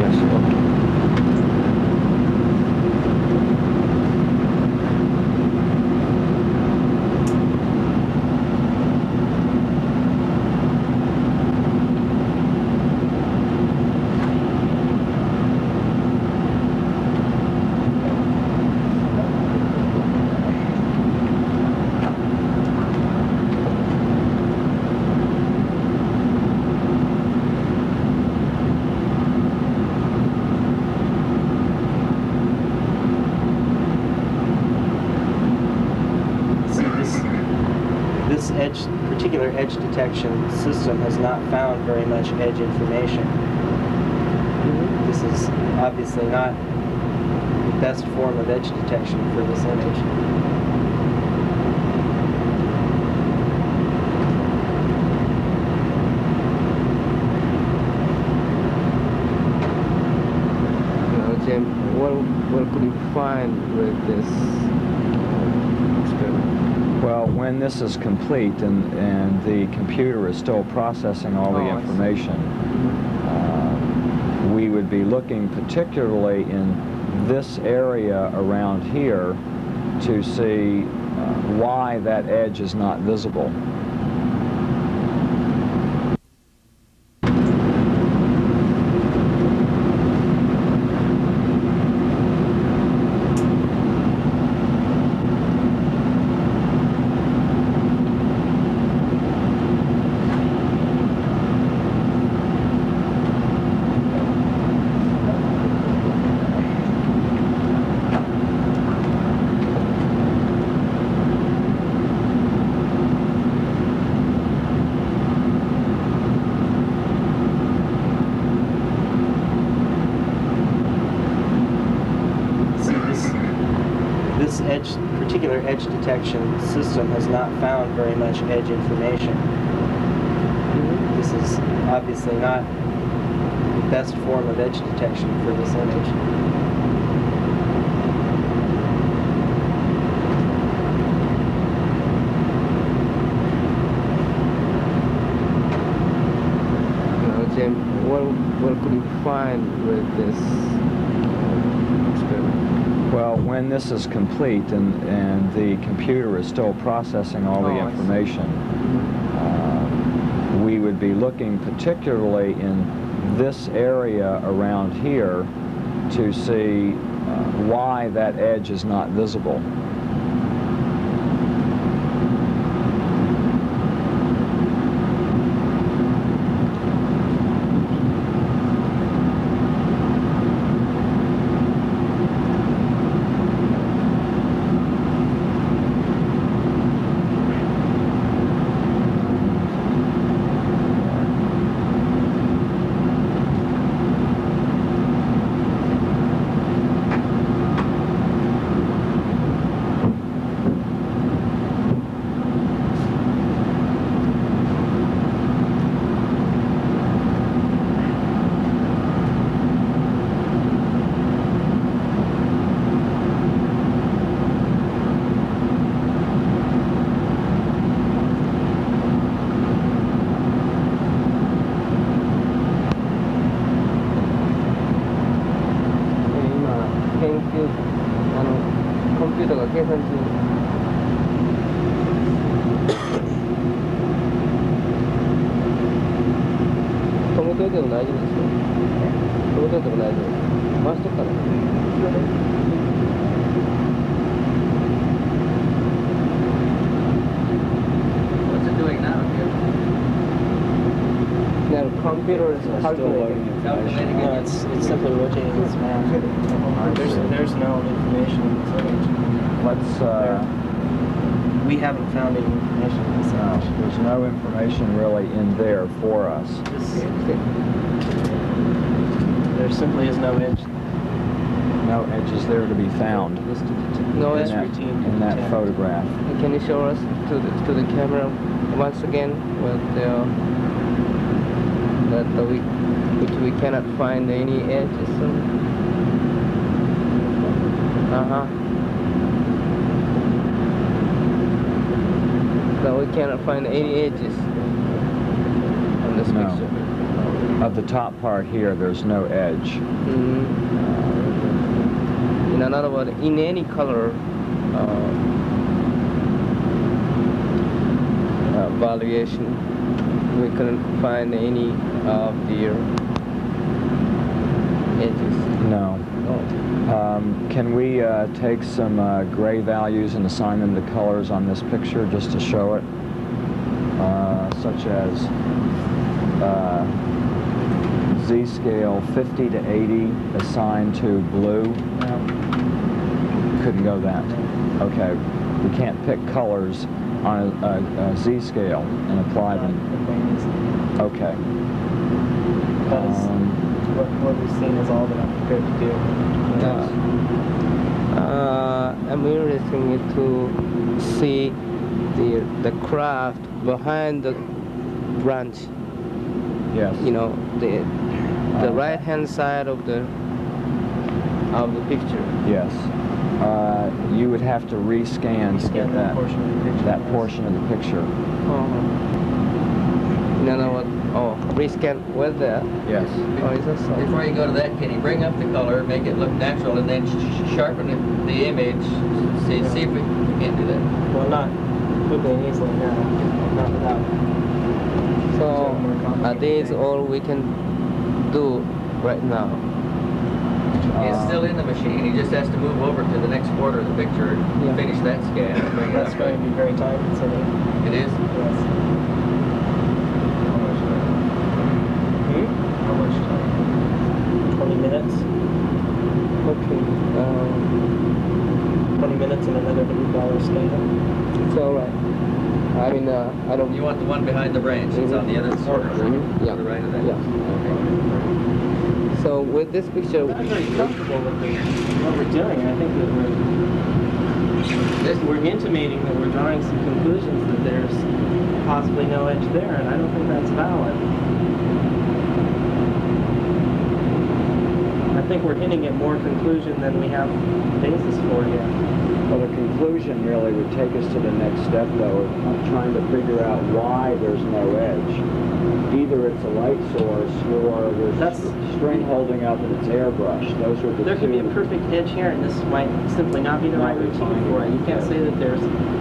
Yes. This particular edge detection system has not found very much edge information. This is obviously not the best form of edge detection for this image. Now, Jim, what could you find with this experiment? Well, when this is complete and the computer is still processing all the information, we would be looking particularly in this area around here to see why that edge is not visible. This particular edge detection system has not found very much edge information. This is obviously not the best form of edge detection for this image. Now, Jim, what could you find with this experiment? Well, when this is complete and the computer is still processing all the information, we would be looking particularly in this area around here to see why that edge is not visible. What's it doing now? The computer is calculating. No, it's simply rotating this map. There's no information in this image. We haven't found any information in this image. There's no information really in there for us. There simply is no edge. No edges there to be found No edge in that photograph. Can you show us to the camera once again with which we cannot find any edges? So we cannot find any edges on this picture. Of the top part here, there's no edge. In another word, in any color valuation, we couldn't find any of the edges. No. Can we take some gray values and assign them to colors on this picture just to show it? Such as Z-scale 50 to 80 assigned to blue. Couldn't go that. Okay. We can't pick colors on a Z-scale and apply them. Okay. That is what we've seen is all that I'm prepared to do. I'm interested to see the craft behind the branch. Yes. You know, the right hand side of the picture. Yes. You would have to rescan to get that portion of the picture. In other words, rescan with that. Yes. Is that so? Before you go to that, can you bring up the color, make it look natural, and then sharpen the image? See if we can't do that. Well, not quickly and easily, no. Not without. So these all we can do right now. It's still in the machine. He just has to move over to the next quarter of the picture, finish that scan, and bring it That's up. going to be very time consuming. It is? Yes. How much time? 20 minutes. Okay. 20 minutes and another $100 scan. It's all right. I mean, I don't. You want the one behind the branch. It's on the other corner. Yeah. To the right of that? Yeah. So with this picture, I'm not very comfortable with what we're doing. I think that we're intimating that we're drawing some conclusions that there's possibly no edge there, and I don't think that's valid. I think we're hinting at more conclusion than we have basis for here. Well, the conclusion really would take us to the next step, though, of trying to figure out why there's no edge. Either it's a light source or there's string holding up and it's airbrushed. Those are the There two. could be a perfect edge here, and this might simply not be the right routine for it. You can't say that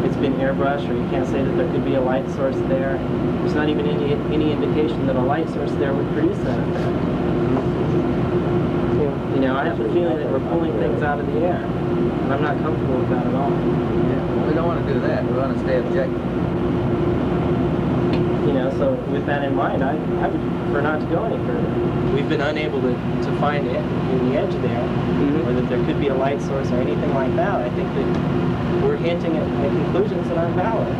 it's been airbrushed, or you can't say that there could be a light source there. There's not even any indication that a light source there would produce that effect. You know, I have the feeling that we're pulling things out of the air, and I'm not comfortable with that at all. Yeah. We don't want to do that. We want to stay objective. You know, so with that in mind, I would prefer not to go any further. We've been unable to find any edge there, or that there could be a light source or anything like that. I think that we're hinting at conclusions that aren't valid.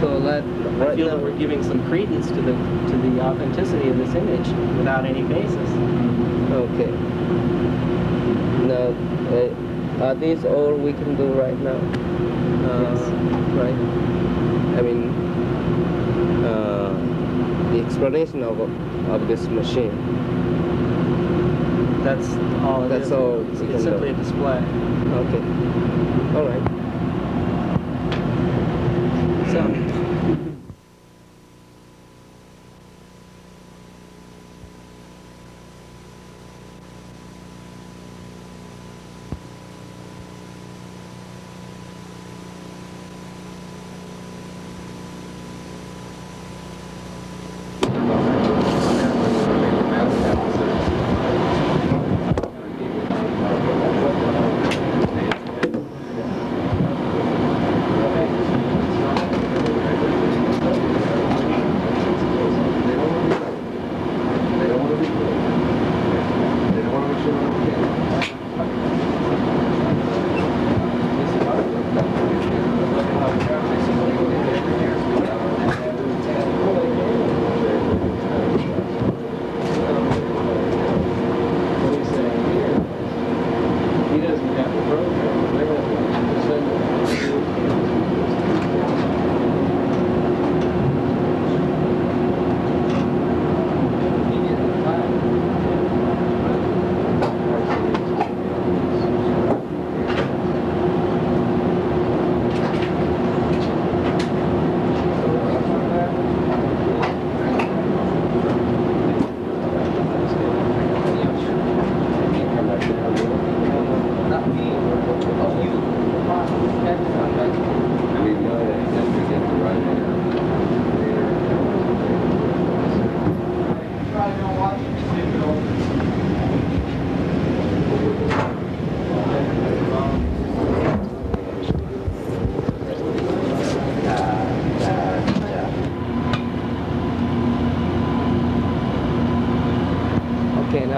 so that I feel that we're giving some credence to the authenticity of this image without any basis. Okay. Now, are these all we can do right now? Yes. Right. I mean, the explanation of this machine. That's all it is. That's all we can It's simply do. a display. Okay. All right. So.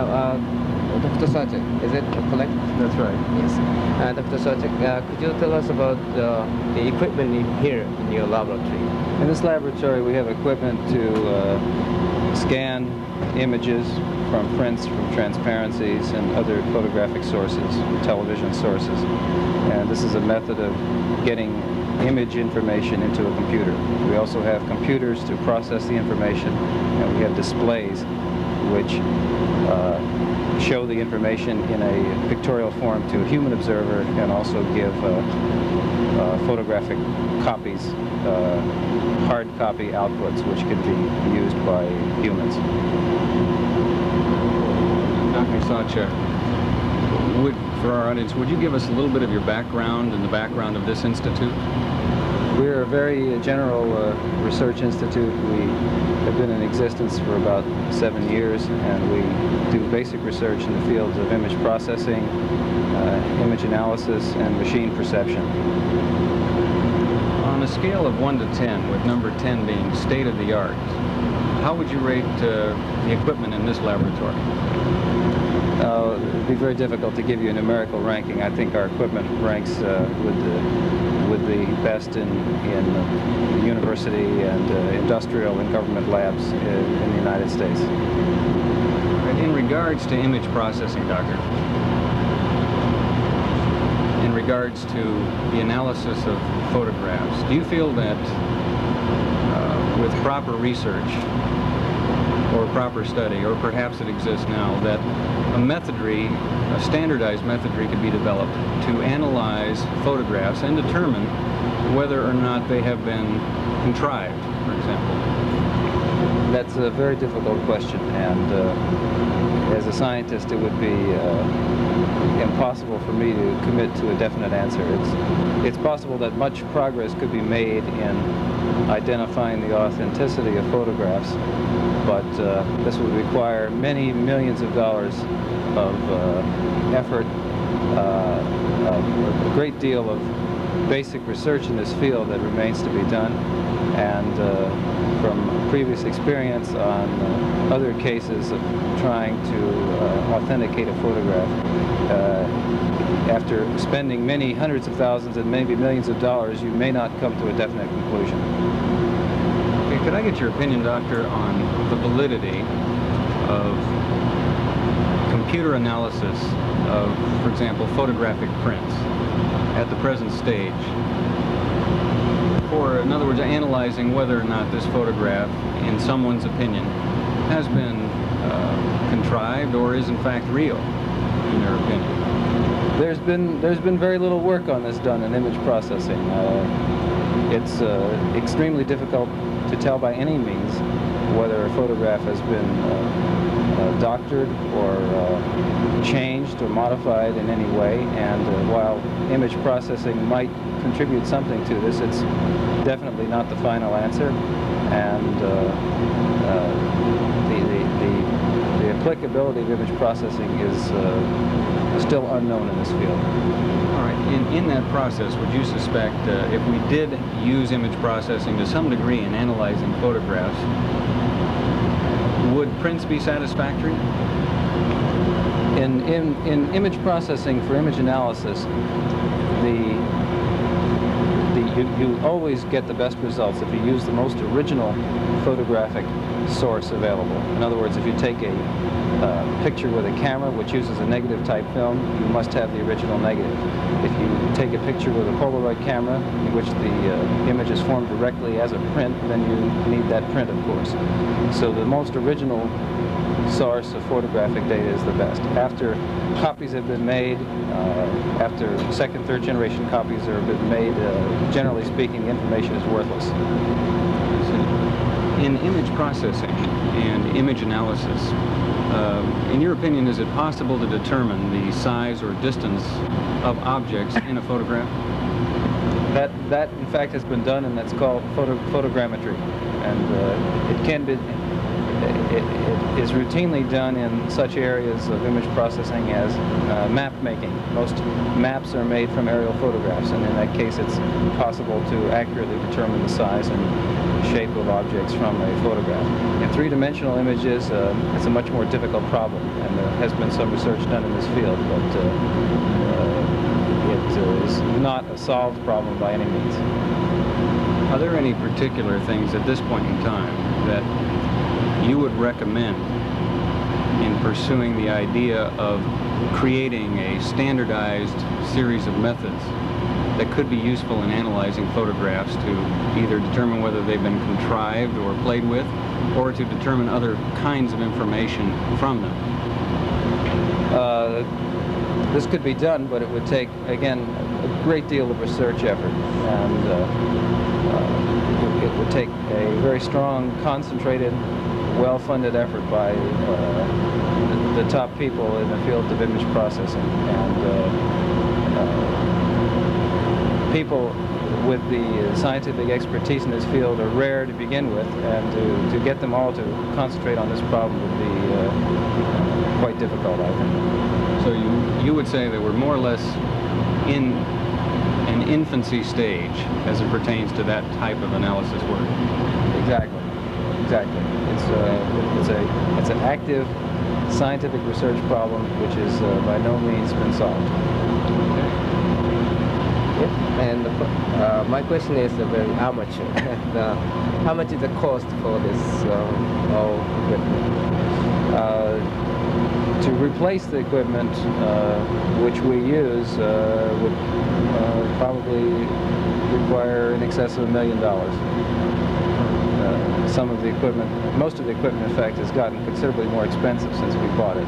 Yeah, Dr. Sajak, is it correct? That's right. Yes. Dr. Sajak, could you tell us about the equipment here in your laboratory? In this laboratory, we have equipment to scan images from prints, from transparencies, and other photographic sources, television sources. And this is a method of getting image information into a computer. We also have computers to process the information, and we have displays which show the information in a pictorial form to a human observer, and also give photographic copies, hard copy outputs, which can be used by humans. Dr. Sajak, for our audience, would you give us a little bit of your background and the background of this institute? We're a very general research institute. We have been in existence for about 7 years, and we do basic research in the fields of image processing, image analysis, and machine perception. On a scale of 1 to 10, with number 10 being state-of-the-art, how would you rate the equipment in this laboratory? It'd be very difficult to give you a numerical ranking. I think our equipment ranks with the best in university and industrial and government labs in the United States. In regards to image processing, Doctor, in regards to the analysis of photographs, do you feel that with proper research or proper study, or perhaps it exists now, that a standardized methodry could be developed to analyze photographs and determine whether or not they have been contrived, for example? That's a very difficult question, and as a scientist, it would be impossible for me to commit to a definite answer. It's possible that much progress could be made in identifying the authenticity of photographs, but this would require many millions of dollars of effort, a great deal of basic research in this field that remains to be done, and from previous experience on other cases of trying to authenticate a photograph, after spending many hundreds of thousands and maybe millions of dollars, you may not come to a definite conclusion. Okay, could I get your opinion, Doctor, on the validity of computer analysis of, for example, photographic prints at the present stage? Or, in other words, analyzing whether or not this photograph, in someone's opinion, has been contrived or is in fact real, in their opinion. There's been very little work on this done in image processing. It's extremely difficult to tell by any means whether a photograph has been doctored or changed or modified in any way, and while image processing might contribute something to this, it's definitely not the final answer, and the applicability of image processing is still unknown in this field. All right, in that process, would you suspect if we did use image processing to some degree in analyzing photographs, would prints be satisfactory? In image processing for image analysis, you always get the best results if you use the most original photographic source available. In other words, if you take a picture with a camera which uses a negative type film, you must have the original negative. If you take a picture with a Polaroid camera in which the image is formed directly as a print, then you need that print, of course. So the most original source of photographic data is the best. After copies have been made, after second, third generation copies have been made, generally speaking, the information is worthless. In image processing and image analysis, in your opinion, is it possible to determine the size or distance of objects in a photograph? That in fact has been done, and that's called photogrammetry, and it can it is routinely done in such areas of image processing as map making. Most maps are made from aerial photographs, and in that case it's possible to accurately determine the size and shape of objects from a photograph. In three-dimensional images, it's a much more difficult problem, and there has been some research done in this field, but it is not a solved problem by any means. Are there any particular things at this point in time that you would recommend in pursuing the idea of creating a standardized series of methods that could be useful in analyzing photographs to either determine whether they've been contrived or played with, or to determine other kinds of information from them? This could be done, but it would take, again, a great deal of research effort, and it would take a very strong, concentrated, well-funded effort by the top people in the field of image processing, and people with the scientific expertise in this field are rare to begin with, and to get them all to concentrate on this problem would be quite difficult, I think. So you would say that we're more or less in an infancy stage as it pertains to that type of analysis work. Exactly. It's an active scientific research problem which is by no means been solved. Yeah. And my question is very amateur. How much is the cost for this all equipment? To replace the equipment which we use would probably require in excess of $1 million. Some of the equipment, most of the equipment, in fact, has gotten considerably more expensive since we bought it.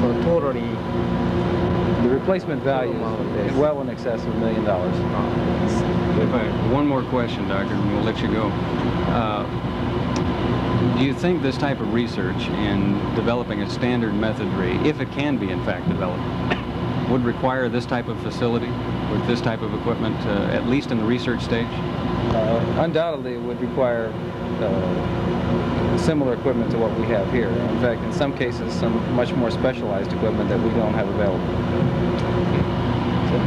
So totally, the replacement value is well in excess of $1 million. One more question, Doctor, and we'll let you go. Do you think this type of research in developing a standard methodry, if it can be in fact developed, would require this type of facility with this type of equipment, at least in the research stage? Undoubtedly, it would require similar equipment to what we have here. In fact, in some cases, some much more specialized equipment that we don't have available. So,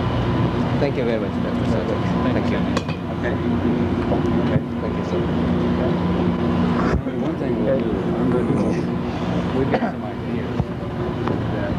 thank you very much, Dr. Sadek. Thank you. Okay. Thank you so much. One thing we'll do, we've got some ideas that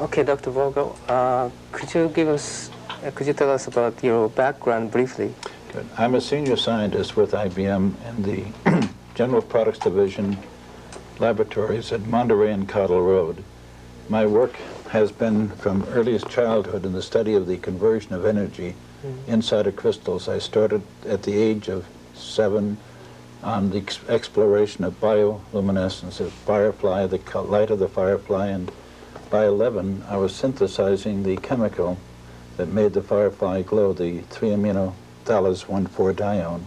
Okay, Dr. Vogel, could you tell us about your background briefly? Good. I'm a senior scientist with IBM in the General Products Division laboratories at Monterey and Cottle Road. My work has been from earliest childhood in the study of the conversion of energy inside of crystals. I started at the age of 7 on the exploration of bioluminescence of firefly, the light of the firefly, and by 11 I was synthesizing the chemical that made the firefly glow, the 3-amino-phthalate 1,4-dione.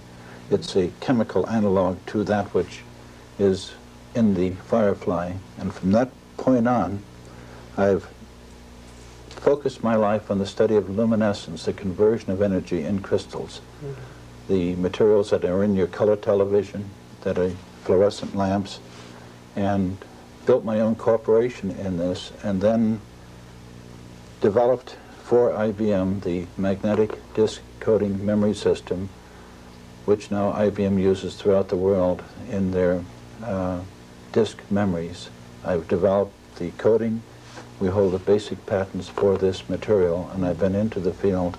It's a chemical analog to that which is in the firefly, and from that point on I've focused my life on the study of luminescence, the conversion of energy in crystals. The materials that are in your color television, that are fluorescent lamps, and built my own corporation in this, and then developed for IBM the magnetic disk coding memory system, which now IBM uses throughout the world in their disk memories. I've developed the coding. We hold the basic patents for this material, and I've been into the field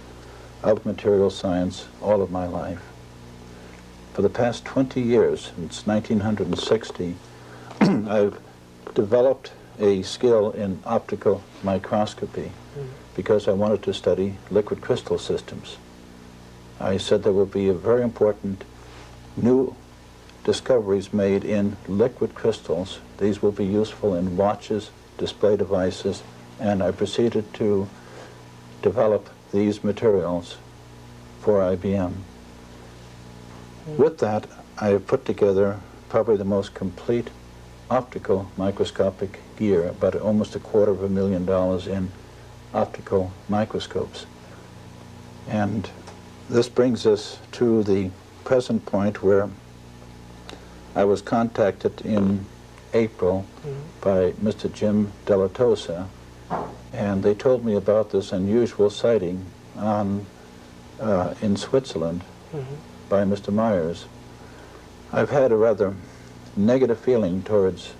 of material science all of my life. For the past 20 years, since 1960, I've developed a skill in optical microscopy because I wanted to study liquid crystal systems. I said there will be a very important new discoveries made in liquid crystals. These will be useful in watches, display devices, and I proceeded to develop these materials for IBM. With that, I have put together probably the most complete optical microscopic gear, about almost $250,000 in optical microscopes. And this brings us to the present point where I was contacted in April by Mr. Jim Delatosa, and they told me about this unusual sighting on, in Switzerland by Mr. Myers. I've had a rather negative feeling towards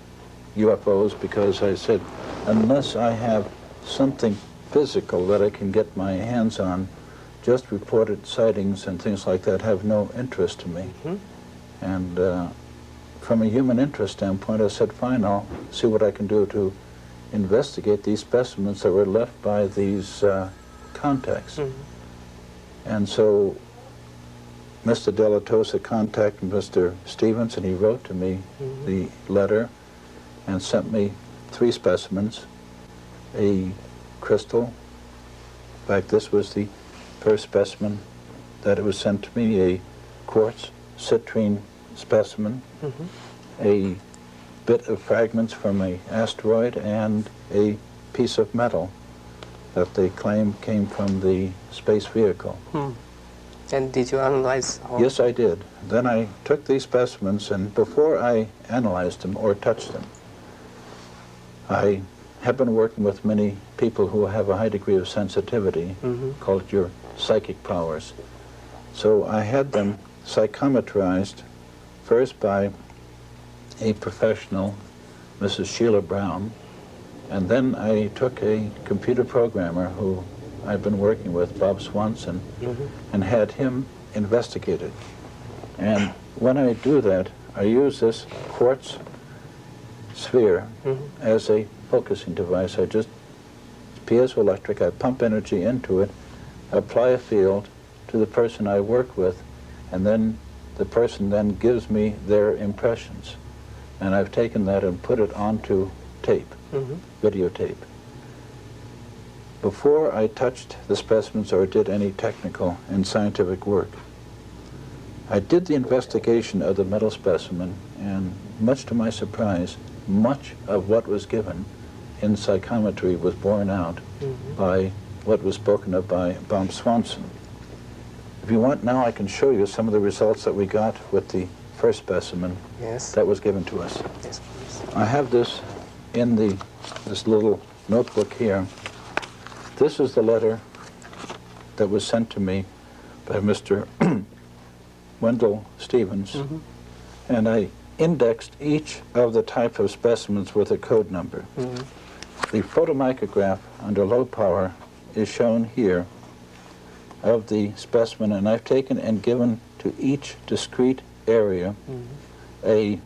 UFOs because I said, unless I have something physical that I can get my hands on, just reported sightings and things like that have no interest to me. And from a human interest standpoint, I said, fine, I'll see what I can do to investigate these specimens that were left by these contacts. And so Mr. Delatosa contacted Mr. Stevens, and he wrote to me the letter and sent me 3 specimens, a crystal. In fact, this was the first specimen that it was sent to me, a quartz citrine specimen, a bit of fragments from an asteroid, and a piece of metal that they claim came from the space vehicle. And did you analyze all? Yes, I did. Then I took these specimens, and before I analyzed them or touched them, I have been working with many people who have a high degree of sensitivity, call it your psychic powers. So I had them psychometrized first by a professional, Mrs. Sheila Brown, and then I took a computer programmer who I've been working with, Bob Swanson, and had him investigated. And when I do that, I use this quartz sphere as a focusing device. I just, piezoelectric, I pump energy into it, apply a field to the person I work with, and then the person then gives me their impressions. And I've taken that and put it onto tape, videotape. Before I touched the specimens or did any technical and scientific work, I did the investigation of the metal specimen, and much to my surprise, much of what was given in psychometry was borne out by what was spoken of by Bob Swanson. If you want now, I can show you some of the results that we got with the first specimen that was given to us. Yes, please. I have this in this little notebook here. This is the letter that was sent to me by Mr. Wendell Stevens, and I indexed each of the type of specimens with a code number. The photomicrograph under low power is shown here of the specimen, and I've taken and given to each discrete area a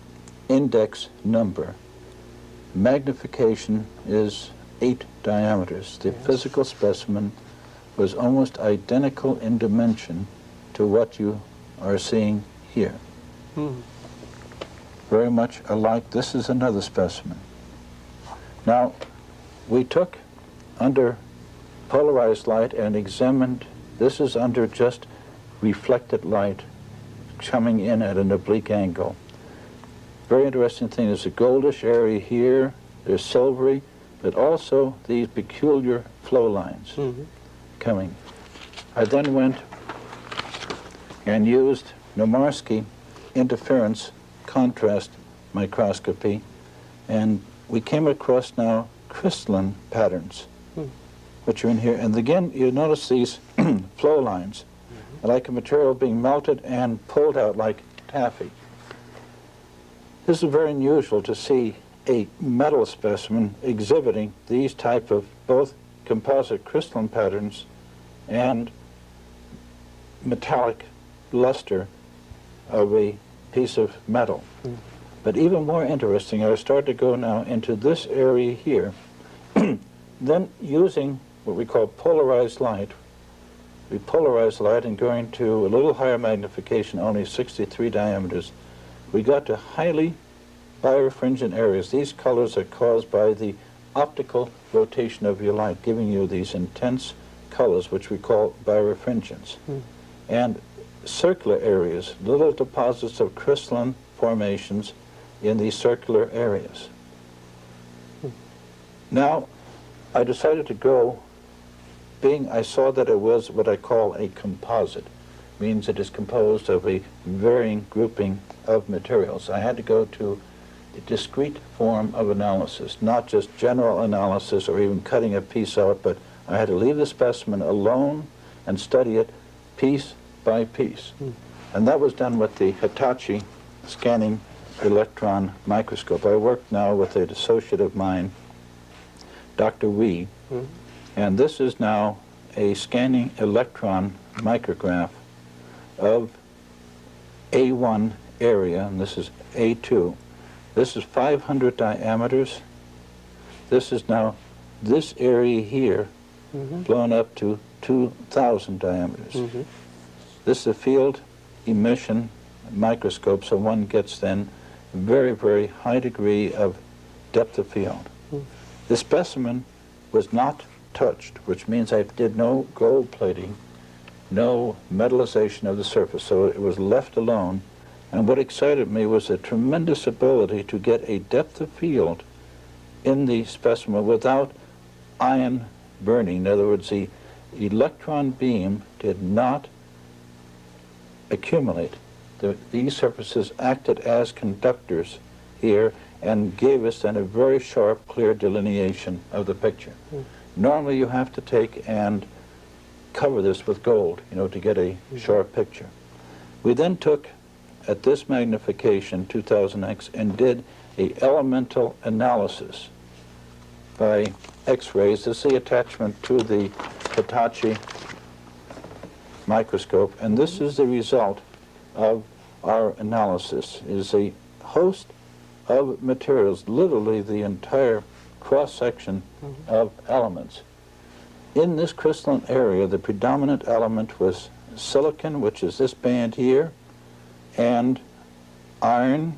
index number. Magnification is 8 diameters. The physical specimen was almost identical in dimension to what you are seeing here. Very much alike. This is another specimen. Now, we took under polarized light and examined. This is under just reflected light coming in at an oblique angle. Very interesting thing is the goldish area here, there's silvery, but also these peculiar flow lines coming. I then went and used Nomarsky interference contrast microscopy, and we came across now crystalline patterns, which are in here. And again, you notice these flow lines, like a material being melted and pulled out like taffy. This is very unusual to see a metal specimen exhibiting these type of both composite crystalline patterns and metallic luster of a piece of metal. But even more interesting, I start to go now into this area here, then using what we call polarized light. We polarize light and going to a little higher magnification, only 63 diameters. We got to highly birefringent areas. These colors are caused by the optical rotation of your light, giving you these intense colors, which we call birefringence. And circular areas, little deposits of crystalline formations in these circular areas. Now, I decided to go, being I saw that it was what I call a composite, means it is composed of a varying grouping of materials. I had to go to a discrete form of analysis, not just general analysis or even cutting a piece out, but I had to leave the specimen alone and study it piece by piece. And that was done with the Hitachi scanning electron microscope. I work now with an associate of mine, Dr. Wee, and this is now a scanning electron micrograph of A1 area, and this is A2. This is 500 diameters. This is now this area here blown up to 2,000 diameters. This is a field emission microscope, so one gets then a very, very high degree of depth of field. The specimen was not touched, which means I did no gold plating, no metallization of the surface, so it was left alone. And what excited me was a tremendous ability to get a depth of field in the specimen without ion burning. In other words, the electron beam did not accumulate. These surfaces acted as conductors here and gave us then a very sharp, clear delineation of the picture. Normally you have to take and cover this with gold, you know, to get a sharp picture. We then took, at this magnification, 2000x, and did a elemental analysis by X-rays. This is the attachment to the Hitachi microscope, and this is the result of our analysis. It is a host of materials, literally the entire cross-section of elements. In this crystalline area, the predominant element was silicon, which is this band here, and iron,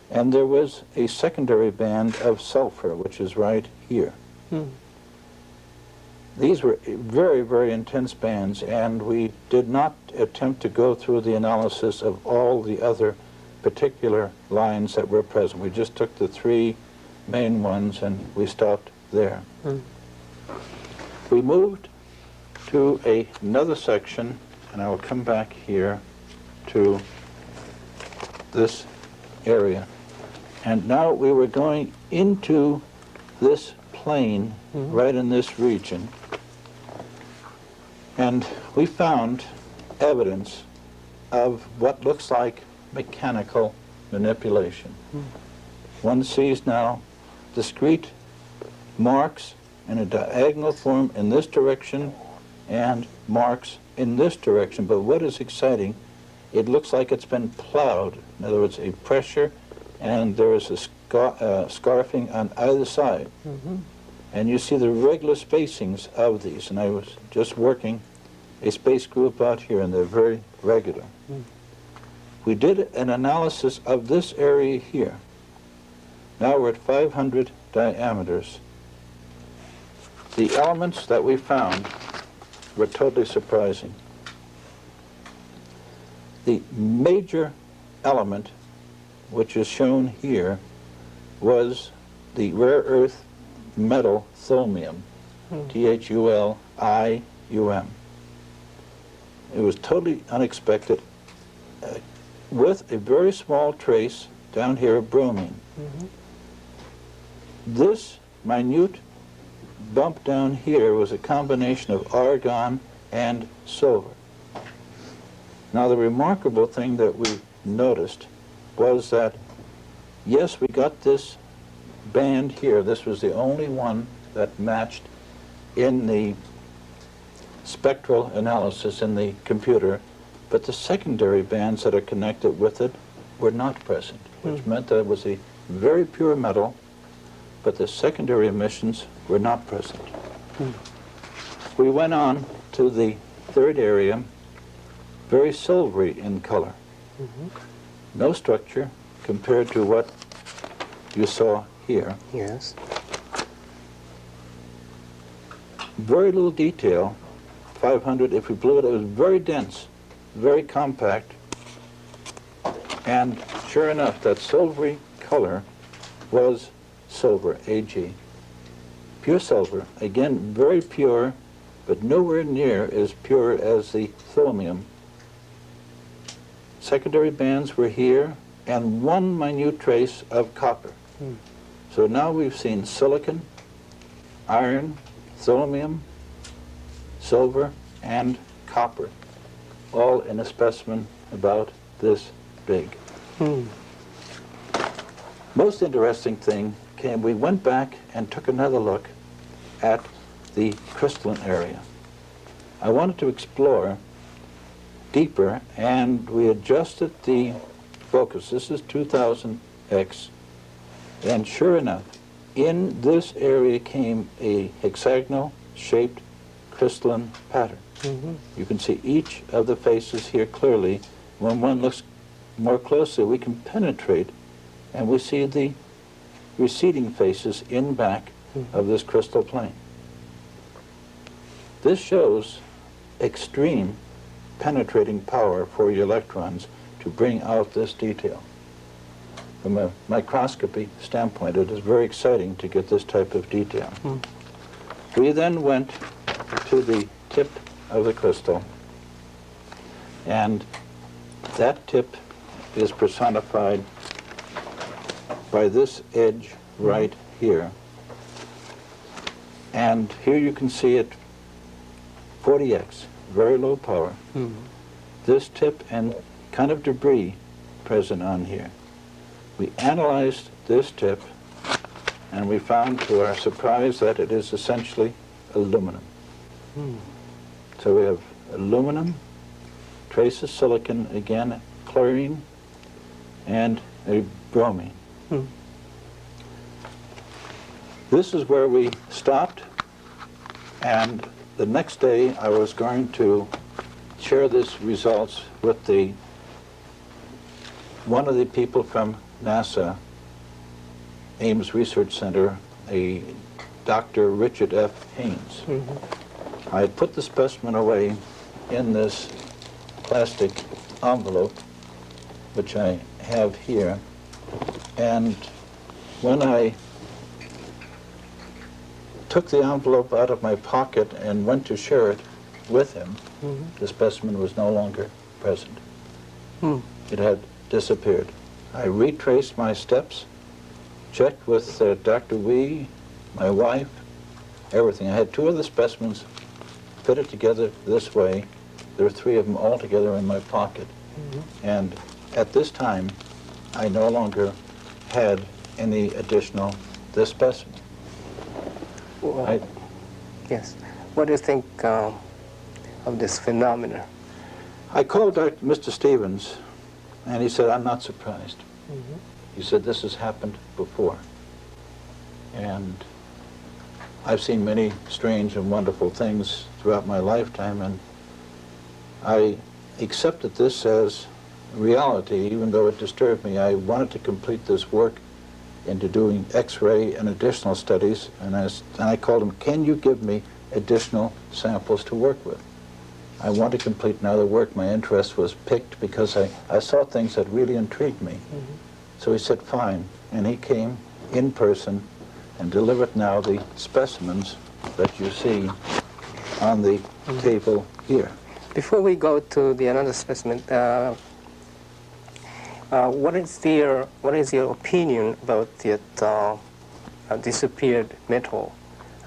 and there was a secondary band of sulfur, which is right here. These were very, very intense bands, and we did not attempt to go through the analysis of all the other particular lines that were present. We just took the three main ones and we stopped there. We moved to another section, and I will come back here to this area. And now we were going into this plane right in this region, and we found evidence of what looks like mechanical manipulation. One sees now discrete marks in a diagonal form in this direction and marks in this direction, but what is exciting, it looks like it's been plowed. In other words, a pressure, and there is a scarfing on either side. And you see the regular spacings of these, and I was just working a space group out here, and they're very regular. We did an analysis of this area here. Now we're at 500 diameters. The elements that we found were totally surprising. The major element, which is shown here, was the rare earth metal thulmium, Thulium. It was totally unexpected, with a very small trace down here of bromine. This minute bump down here was a combination of argon and silver. Now the remarkable thing that we noticed was that, yes, we got this band here. This was the only one that matched in the spectral analysis in the computer, but the secondary bands that are connected with it were not present, which meant that it was a very pure metal, but the secondary emissions were not present. We went on to the third area, very silvery in color. No structure compared to what you saw here. Yes. Very little detail. 500, if we blew it, it was very dense, very compact. And sure enough, that silvery color was silver, Ag. Pure silver, again, very pure, but nowhere near as pure as the thorium. Secondary bands were here, and one minute trace of copper. So now we've seen silicon, iron, thorium, silver, and copper, all in a specimen about this big. Most interesting thing came, we went back and took another look at the crystalline area. I wanted to explore deeper, and we adjusted the focus. This is 2000x, and sure enough, in this area came a hexagonal shaped crystalline pattern. You can see each of the faces here clearly. When one looks more closely, we can penetrate, and we see the receding faces in back of this crystal plane. This shows extreme penetrating power for your electrons to bring out this detail. From a microscopy standpoint, it is very exciting to get this type of detail. We then went to the tip of the crystal, and that tip is personified by this edge right here. And here you can see it, 40x, very low power. This tip and kind of debris present on here. We analyzed this tip, and we found to our surprise that it is essentially aluminum. So we have aluminum, trace of silicon, again, chlorine, and a bromine. This is where we stopped, and the next day I was going to share these results with one of the people from NASA, Ames Research Center, a Dr. Richard F. Haynes. I had put the specimen away in this plastic envelope, which I have here, and when I took the envelope out of my pocket and went to share it with him, the specimen was no longer present. It had disappeared. I retraced my steps, checked with Dr. Wee, my wife, everything. I had two of the specimens fitted together this way. There were three of them all together in my pocket. And at this time, I no longer had any additional this specimen. Well, yes. What do you think of this phenomenon? I called Mr. Stevens, and he said, I'm not surprised. He said, this has happened before. And I've seen many strange and wonderful things throughout my lifetime, and I accepted this as reality, even though it disturbed me. I wanted to complete this work into doing X-ray and additional studies, and I called him, can you give me additional samples to work with? I want to complete another work. My interest was piqued because I saw things that really intrigued me. So he said, fine, and he came in person and delivered now the specimens that you see on the table here. Before we go to the another specimen, what is your opinion about the disappeared metal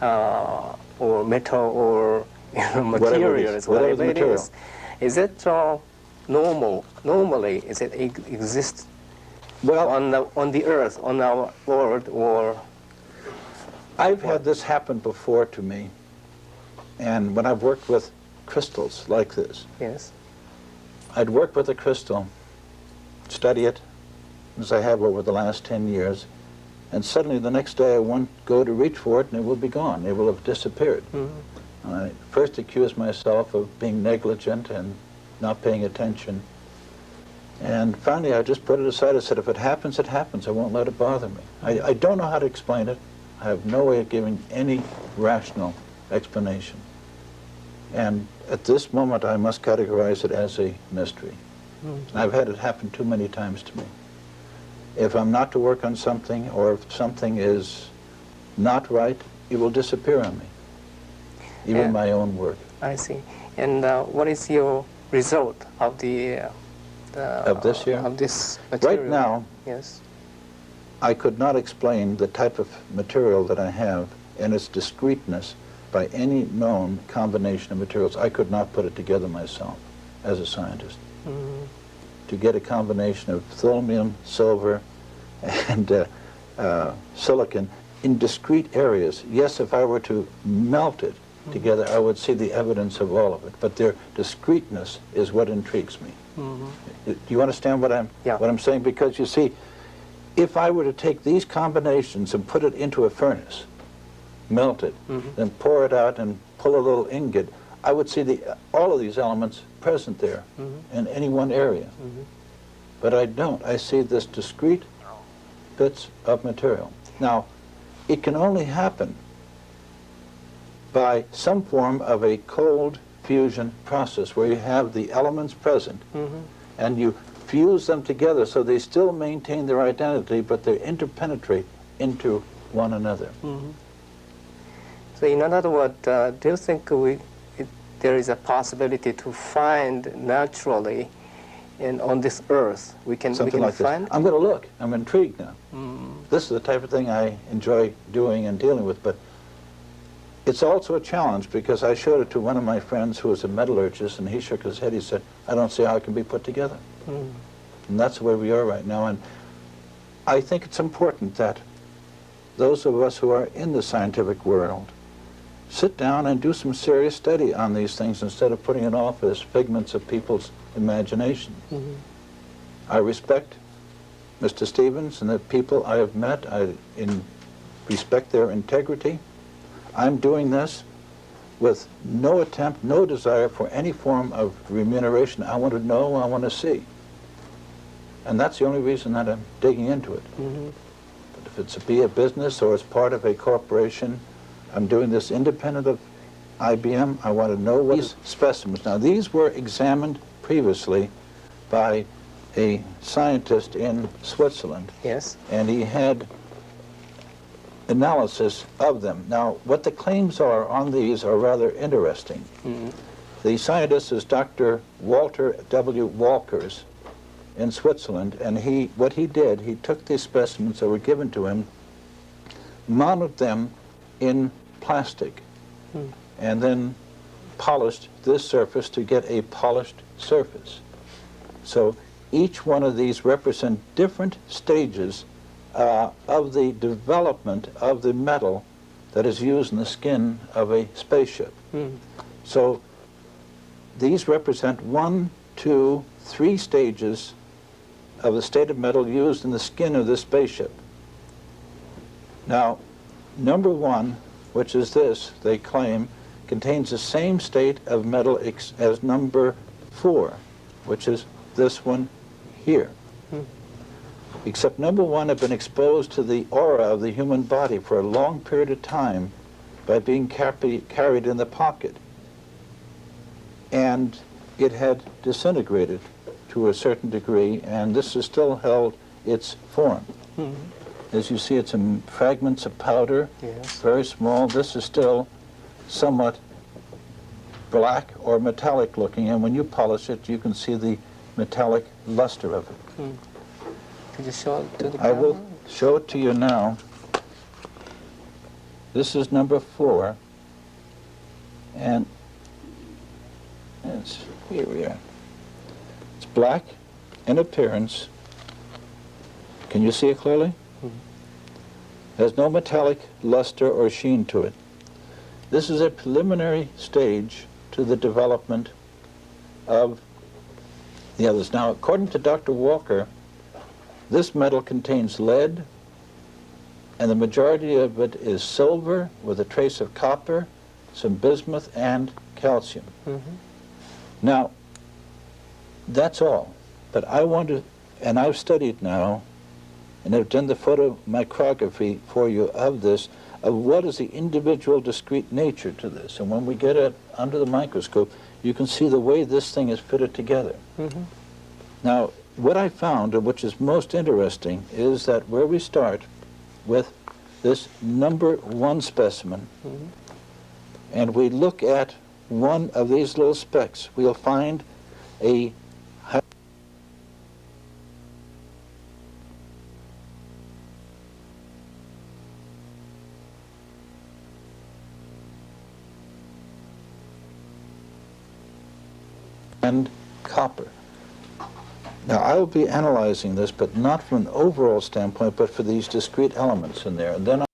or metal or materials, whatever the it material. is it normal? Normally, is it exist Well, on the earth, on our world, or I've had this happen before to me, and when I've worked with crystals like this, yes? I'd work with a crystal, study it, as I have over the last 10 years, and suddenly the next day I won't go to reach for it and it will be gone. It will have disappeared. Mm-hmm. I first accused myself of being negligent and not paying attention. And finally I just put it aside. I said, if it happens, it happens. I won't let it bother me. I don't know how to explain it. I have no way of giving any rational explanation. And at this moment I must categorize it as a mystery. Mm-hmm. I've had it happen too many times to me. If I'm not to work on something, or if something is not right, it will disappear on me, even my own work. I see. And what is your result of Of this year? Of this material? Right now, yes. I could not explain the type of material that I have and its discreteness by any known combination of materials. I could not put it together myself as a scientist. Mm-hmm. To get a combination of thorium, silver, and silicon in discrete areas. Yes, if I were to melt it together, I would see the evidence of all of it. But their discreteness is what intrigues me. Mm-hmm. Do you understand what I'm saying? Because you see, if I were to take these combinations and put it into a furnace, melt it, then pour it out and pull a little ingot, I would see all of these elements present there in any one area. But I don't. I see this discrete bits of material. Now, it can only happen by some form of a cold fusion process where you have the elements present and you fuse them together so they still maintain their identity, but they interpenetrate into one another. So in other words, do you think there is a possibility to find naturally on this earth we can like find? This. I'm going to look. I'm intrigued now. This is the type of thing I enjoy doing and dealing with, but it's also a challenge because I showed it to one of my friends who was a metallurgist, and he shook his head. He said, I don't see how it can be put together. And that's where we are right now. And I think it's important that those of us who are in the scientific world sit down and do some serious study on these things instead of putting it off as figments of people's imagination. I respect Mr. Stevens and the people I have met. I respect their integrity. I'm doing this with no attempt, no desire for any form of remuneration. I want to know, I want to see. And that's the only reason that I'm digging into it. But if it's be a business or it's part of a corporation, I'm doing this independent of IBM. I want to know what these specimens. Now, these were examined previously by a scientist in Switzerland. Yes. And he had analysis of them. Now, what the claims are on these are rather interesting. The scientist is Dr. Walter W. Walkers in Switzerland, and what he did, he took these specimens that were given to him, mounted them in plastic, and then polished this surface to get a polished surface. So each one of these represent different stages of the development of the metal that is used in the skin of a spaceship. So these represent 1, 2, 3 stages of the state of metal used in the skin of this spaceship. Now, number 1, which is this, they claim, contains the same state of metal as number 4, which is this one here. Except number 1 had been exposed to the aura of the human body for a long period of time by being carried in the pocket. And it had disintegrated to a certain degree, and this has still held its form. As you see, it's in fragments of powder, very small. This is still somewhat black or metallic looking, and when you polish it, you can see the metallic luster of it. Could you show it to the I camera? will show it to you now. This is number 4. And here we are. It's black in appearance. Can you see it clearly? Has no metallic luster or sheen to it. This is a preliminary stage to the development of the others. Now, according to Dr. Walker, this metal contains lead, and the majority of it is silver with a trace of copper, some bismuth, and calcium. Now, that's all. But I want to, and I've studied now, and I've done the photomicrography for you of this, of what is the individual discrete nature to this. And when we get it under the microscope, you can see the way this thing is fitted together. Now, what I found, and which is most interesting, is that where we start with this number 1 specimen, and we look at one of these little specks, we'll find a and copper. Now, I will be analyzing this, but not from an overall standpoint, but for these discrete elements in there. And then